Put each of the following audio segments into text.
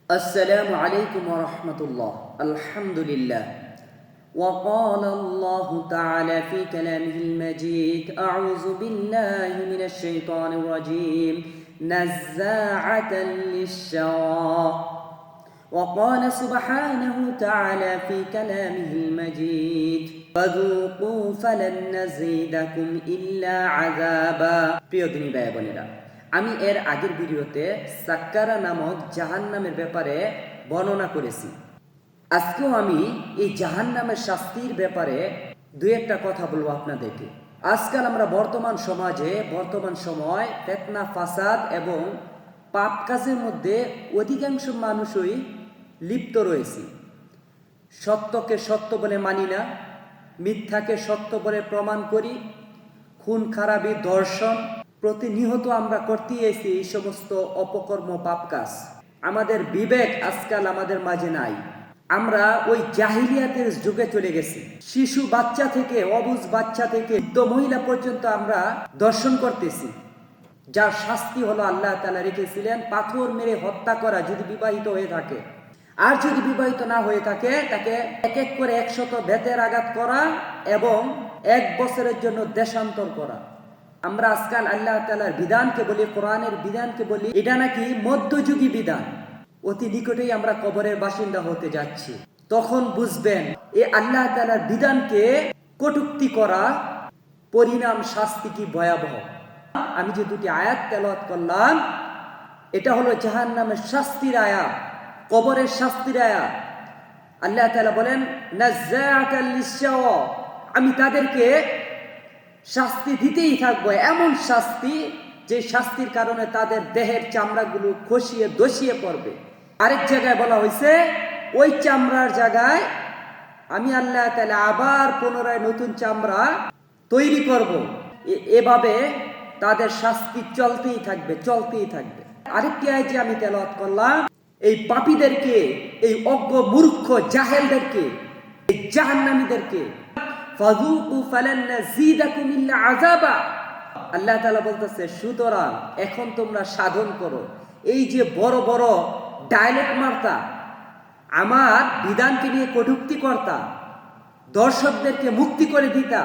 السلام عليكم ورحمة الله. الحمد لله. وقال الله تعالى في كلامه المجيد: أعوذ بالله من الشيطان الرجيم نزاعة للشوى. وقال سبحانه تعالى في كلامه المجيد: فذوقوا فلن نزيدكم إلا عذابا. প্রিয় দিনী ভাই বোনেরা, আমি এর আগের ভিডিওতে সাক্কারা নামক জাহান্নামের ব্যাপারে বর্ণনা করেছি। আজকেও আমি এই জাহান্নামের শাস্তির ব্যাপারে দুই একটা কথা বলবো আপনাদেরকে। আজকাল আমরা বর্তমান সময় ফিতনা ফাসাদ এবং পাপ কাজের মধ্যে অধিকাংশ মানুষই লিপ্ত রয়েছে। সত্যকে সত্য বলে মানি না, মিথ্যাকে সত্য বলে প্রমাণ করি, খুন খারাপি ধর্ষণ প্রতিনিয়ত আমরা করতেই এসেছি এই সমস্ত অপকর্ম পাপ কাজ। আমাদের বিবেক আজকাল আমাদের মাঝে নাই। আমরা ওই জাহিলিয়াতের যুগে চলে গেছি। শিশু বাচ্চা থেকে, অবুঝ বাচ্চা থেকে বৃদ্ধ মহিলা পর্যন্ত আমরা দর্শন করতেছি, যার শাস্তি হলো আল্লাহ তাআলা রেখেছিলেন পাথর মেরে হত্যা করা যদি বিবাহিত হয়ে থাকে, আর যদি বিবাহিত না হয়ে থাকে তাকে এক এক করে 100 বেতের আঘাত করা এবং 1 বছরের জন্য দেশান্তর করা। আমরা আজকাল আল্লাহ তাআলার বিধানকে বলি, কোরআনের বিধানকে বলি এটা নাকি মধ্যযুগী বিধান। অতি নিকটেই আমরা কবরের বাসিন্দা হতে যাচ্ছি। তখন বুঝবেন এই আল্লাহ তাআলার বিধানকে কটূক্তি করা পরিণাম শাস্তি কি ভয়াবহ। আমি যে দুটি আয়াত তেলাওয়াত করলাম এটা হলো জাহান্নামের শাস্তির আয়াত, কবরের শাস্তির আয়াত। আল্লাহ তাআলা বলেন নাযাআতাল লিশাওয়া, আমি তাদেরকে শাস্তি দিতেই থাকবো, এমন শাস্তি যে শাস্তির কারণে তাদের দেহের চামড়াগুলো খসিয়ে দসিয়ে পড়বে। আরেক জায়গায় বলা হয়েছে ওই চামড়ার জায়গায় আমি আল্লাহ তাআলা আবার পুনরায় নতুন চামড়া তৈরি করব। এভাবে তাদের শাস্তি চলতেই থাকবে। আরেকটি আয়াত যে আমি তেলাওয়াত করলাম, এই পাপীদেরকে, এই অজ্ঞ মূর্খ জাহেলদেরকে, এই জাহান্নামীদেরকে ফাযুকু ফালান নাযীদাকুম ইল্লা আযাবা। আল্লাহ তাআলা বলতেছে সুতরাং এখন তোমরা সাধন করো। এই যে বড় বড় ডায়লগ মারতা, আমার বিধানকে নিয়ে কটূক্তি করতা, দর্শকদেরকে মুক্তি করে দিতা,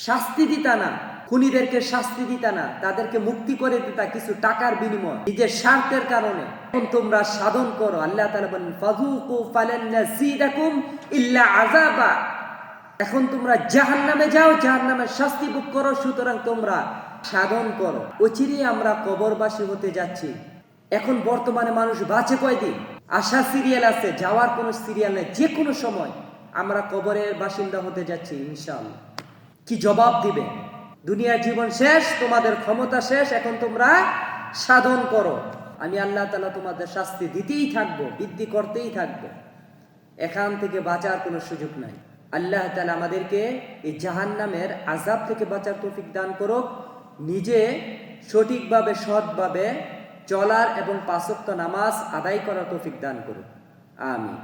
শাস্তি দিতা না, খুনিদেরকে শাস্তি দিতা না, তাদেরকে মুক্তি করে দিতা কিছু টাকার বিনিময়, নিজের স্বার্থের কারণে। এখন তোমরা সাধন করো। আল্লাহ তাআলা বলেন ফাযুকু ফালান নাযীদাকুম ইল্লা আযাবা। এখন তোমরা জাহান্নামে যাও, জাহান্নামের শাস্তি ভোগ করো, সুতরাং তোমরা সাধন করো। অচিরেই আমরা কবরবাসী হতে যাচ্ছি। এখন বর্তমানে মানুষ বাঁচে কয়দিন? আসা সিরিয়াল আছে, যাওয়ার কোনো সিরিয়াল নেই। যে কোনো সময় আমরা কবরের বাসিন্দা হতে যাচ্ছি ইনশাআল্লাহ। কি জবাব দিবে? দুনিয়ার জীবন শেষ, তোমাদের ক্ষমতা শেষ, এখন তোমরা সাধন করো। আমি আল্লাহ তাআলা তোমাদের শাস্তি দিতেই থাকবো, বৃদ্ধি করতেই থাকবো। এখান থেকে বাঁচার কোনো সুযোগ নাই। আল্লাহ তাআলা আমাদেরকে এই জাহান্নামের আযাব থেকে বাঁচার তৌফিক দান করুক। নিজে সঠিকভাবে সৎভাবে চলার এবং 5 ওয়াক্ত নামাজ আদায় করার তৌফিক দান করুক। আমিন।